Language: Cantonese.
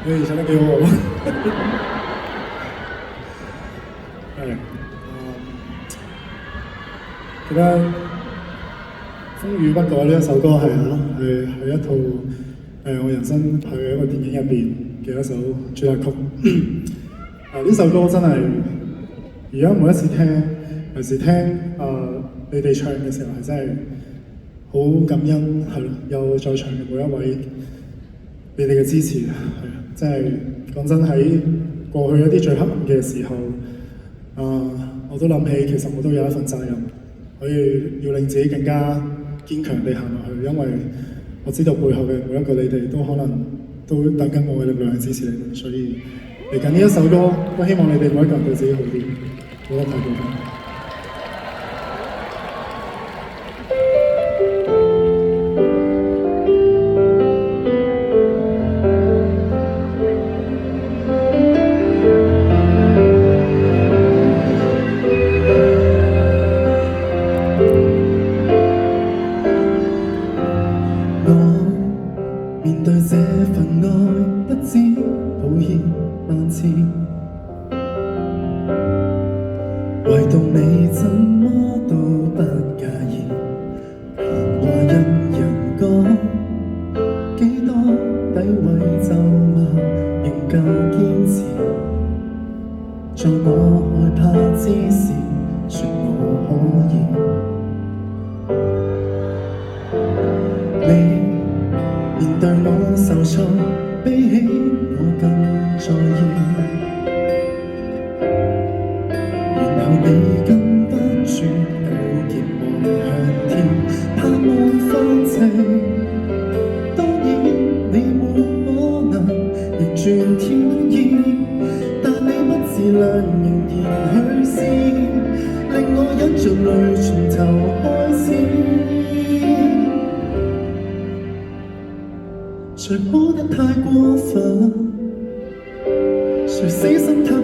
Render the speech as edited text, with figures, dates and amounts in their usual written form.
你唱得幾好喎。係，記得風雨不改呢一首歌係一套我人生拍嘅一個電影入邊嘅一首主題曲。呢首歌真係而家每一次聽，尤其是聽你哋唱嘅時候係真係好感恩，係咯，有在場嘅每一位你哋嘅支持，係真係講真喺過去一啲最黑暗嘅時候，我都諗起其實我都有一份責任，可以要令自己更加堅強地行落去，因為我知道背後嘅每一個你哋都可能都等緊我嘅力量去支持你哋，所以嚟緊呢一首歌都希望你哋每一個人對自己好啲，冇得太過分。面對這份愛，不知抱歉萬次，唯獨你怎麼都不介意。閒話因人講，幾多詆毀咒罵，仍舊堅持。在我害怕之時，說我可以。面對我受挫，比起我更在意。然後你跟不住糾結望向天，盼望放棄。當然你沒可能逆轉天意，但你不自量仍然去試，令我忍着淚從頭開始。誰哭得太過分，誰死心塌